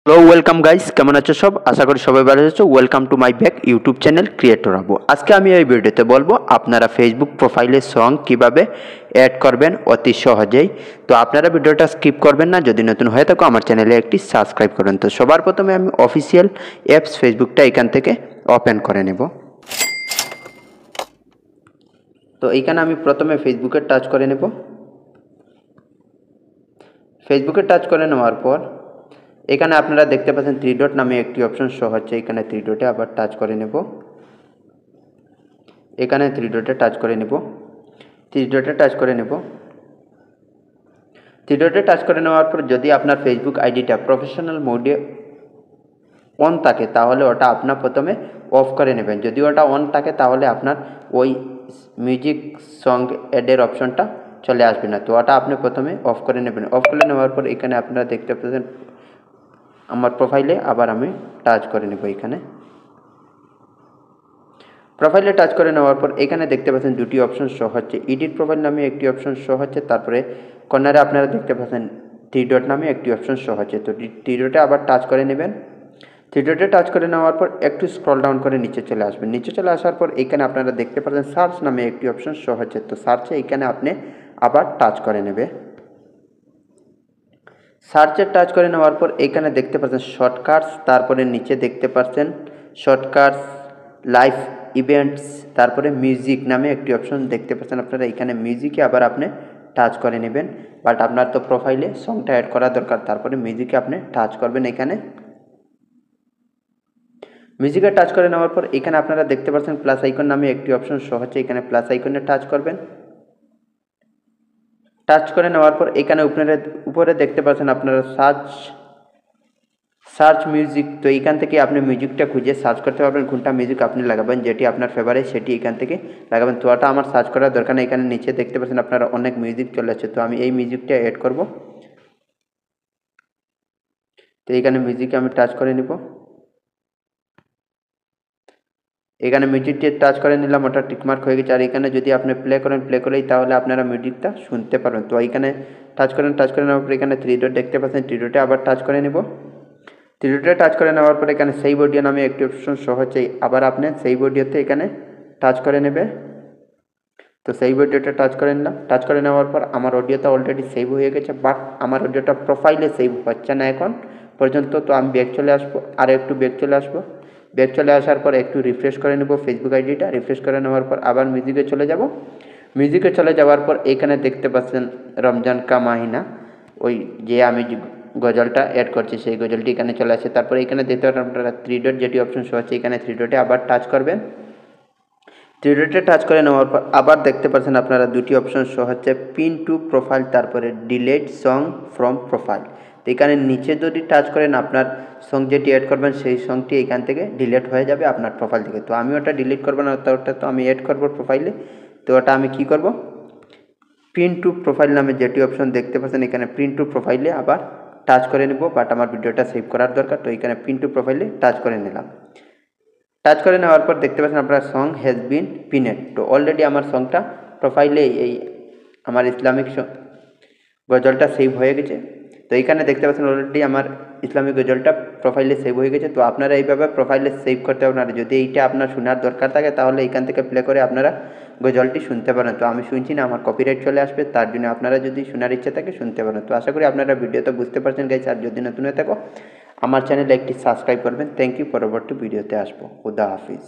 Hello welcome guys, কেমন আছো সব? আশা করি সবাই ভালো আছো। Welcome to my back YouTube channel creator Abu. আজকে আমি এই ভিডিওতে বলবো আপনারা ফেসবুক প্রোফাইলে সং কিভাবে অ্যাড করবেন অতি সহজেই। তো আপনারা ভিডিওটা স্কিপ করবেন না। যদি নতুন হয়ে থাকো আমার চ্যানেলে একটি সাবস্ক্রাইব করুন। তো সবার প্রথমে আমি অফিসিয়াল অ্যাপস ফেসবুকটা এখান থেকে ওপেন করে নেব। তো এইখানে আমি প্রথমে ফেসবুকে টাচ করে নেব। ফেসবুকে টাচ করে নেওয়ার পর এখানে আপনারা দেখতে পাচ্ছেন থ্রি ডট নামে একটি অপশন শো হচ্ছে। এখানে থ্রি ডটে আবার টাচ করে নেব। এখানে থ্রি ডটে টাচ করে নেব। থ্রি ডটে টাচ করে নেব। থ্রি ডটে টাচ করে নেওয়ার পর যদি আপনার ফেসবুক আইডিটা প্রফেশনাল মোডে অন থাকে তাহলে ওটা আপনার প্রথমে অফ করে নেবেন। যদি ওটা অন থাকে তাহলে আপনার ওই মিউজিক সং অ্যাডের অপশনটা চলে আসবে না। তো ওটা আপনি প্রথমে অফ করে নেবেন। অফ করে নেওয়ার পর এখানে আপনারা দেখতে পাচ্ছেন আমার প্রোফাইলে আবার আমি টাচ করে নেব। এখানে প্রোফাইলে টাচ করে নেওয়ার পর এখানে দেখতে পাচ্ছেন দুটি অপশন শো হচ্ছে। এডিট প্রোফাইল নামে একটি অপশন শো হচ্ছে, তারপরে কর্নারে আপনারা দেখতে পাচ্ছেন থ্রি ডট নামে একটি অপশন শো হচ্ছে। তো থ্রি ডটে আবার টাচ করে নেবেন। থ্রি ডটে টাচ করে নেওয়ার পর একটু স্ক্রল ডাউন করে নিচে চলে আসবেন। নিচে চলে আসার পর এখানে আপনারা দেখতে পাচ্ছেন সার্চ নামে একটি অপশন শো হচ্ছে। তো সার্চে এখানে আপনি আবার টাচ করে নেবে। সার্চে টাচ করে নেওয়ার পর এখানে দেখতে পাচ্ছেন শর্টকাটস, তারপরে নিচে দেখতে পাচ্ছেন শর্টকাটস, লাইভ ইভেন্টস, তারপরে মিউজিক নামে একটি অপশন দেখতে পাচ্ছেন আপনারা। এখানে মিউজিকে আবার আপনি টাচ করে নেবেন। বাট আপনার তো প্রোফাইলে সংটা অ্যাড করা দরকার, তারপরে মিউজিকে আপনি টাচ করবেন। এখানে মিউজিকে টাচ করে নেওয়ার পর এখানে আপনারা দেখতে পাচ্ছেন প্লাস আইকন নামে একটি অপশন শো হচ্ছে। এখানে প্লাস আইকনে টাচ করবেন। টাচ করে নেওয়ার পর এখানে উপরে দেখতে পাচ্ছেন আপনারা সার্চ মিউজিক। তো এখান থেকে আপনি মিউজিকটা খুঁজে সার্চ করতে পারবেন, কোনটা মিউজিক আপনি লাগাবেন, যেটি আপনার ফেভারিট সেটি এখান থেকে লাগাবেন। তো ওটা আমার সার্চ করার দরকার নেই। এখানে নিচে দেখতে পাচ্ছেন আপনারা অনেক মিউজিক চলে আসছে। তো আমি এই মিউজিকটা অ্যাড করব। তো এখানে মিউজিকে আমি টাচ করে নিব। এখানে মিউজিকটি টাচ করে নিলাম, ওটা টিকমার্ক হয়ে গেছে। আর এখানে যদি আপনি প্লে করেই তাহলে আপনারা মিউজিকটা শুনতে পারবেন। তো এইখানে টাচ করে নেওয়ার পর এখানে থ্রি ডট দেখতে পাচ্ছেন, থ্রি ডটে আবার টাচ করে নেব। থ্রি ডটে টাচ করে নেওয়ার পর এখানে সেভ অডিও নামে একটি অপশন শো হচ্ছে। আবার আপনি সেভ অডিওতে এখানে টাচ করে নেবে। তো সেভ অডিওটা টাচ করে নিলাম। টাচ করে নেওয়ার পর আমার অডিওটা অলরেডি সেভ হয়ে গেছে, বাট আমার অডিওটা প্রোফাইলে সেভ হচ্ছে না এখন পর্যন্ত। তো আমি ব্যাক চলে আসবো, আর একটু ব্যাক চলে আসবো। ব্যাক চলে আসার পর একটু রিফ্রেশ করে নেব ফেসবুক আইডিটা। রিফ্রেশ করে নেওয়ার পর আবার মিউজিকে চলে যাব। মিউজিকে চলে যাওয়ার পর এখানে দেখতে পাচ্ছেন রমজান কা মাহিনা, ওই যে আমি গজলটা অ্যাড করছি সেই গজলটি এখানে চলে আসে। তারপরে এখানে দেখতে পাচ্ছেন আপনারা থ্রি ডট যেটি অপশন শো হচ্ছে। এখানে থ্রি ডটে আবার টাচ করবেন। থ্রি ডটে টাচ করে নেওয়ার পর আবার দেখতে পাচ্ছেন আপনারা দুটি অপশন শো হচ্ছে, পিন টু প্রোফাইল, তারপরে ডিলেট সং ফ্রম প্রোফাইল। তো এখানে নিচে যদি টাচ করেন আপনার সং যেটি অ্যাড করবেন সেই সংটি এখান থেকে ডিলেট হয়ে যাবে আপনার প্রোফাইল থেকে। তো আমি ওটা ডিলিট করবো না, ওটা তো আমি অ্যাড করবো প্রোফাইলে। তো ওটা আমি কি করব, পিন টু প্রোফাইল নামে যেটি অপশন দেখতে পাচ্ছেন এখানে পিন টু প্রোফাইলে আবার টাচ করে নেব। বাট আমার ভিডিওটা সেভ করার দরকার, তো এখানে পিন টু প্রোফাইলে টাচ করে নিলাম। টাচ করে নেওয়ার পর দেখতে পাচ্ছেন আপনার সং হ্যাজ বিন পিনেড। তো অলরেডি আমার সংটা প্রোফাইলে এই আমার ইসলামিক গজলটা সেভ হয়ে গেছে। তো এইখানে দেখতে পাচ্ছেন অলরেডি আমার ইসলামিক গজলটা প্রোফাইলে সেভ হয়ে গেছে। তো আপনারা এইভাবে প্রোফাইলে সেভ করতে পারেন। আর যদি এইটা আপনার শোনার দরকার থাকে তাহলে এইখান থেকে প্লে করে আপনারা গজলটি শুনতে পারেন। তো আমি শুনছি না, আমার কপিরাইট চলে আসবে, তার জন্য আপনারা যদি শোনার ইচ্ছা থাকে শুনতে পারেন। তো আশা করি আপনারা ভিডিওতে বুঝতে পারছেন গাইস। আর যদি নতুন হয়ে থাকো আমার চ্যানেলে একটি সাবস্ক্রাইব করবেন। Thank you. পরবর্তী ভিডিওতে আসবো। খুদা হাফিজ।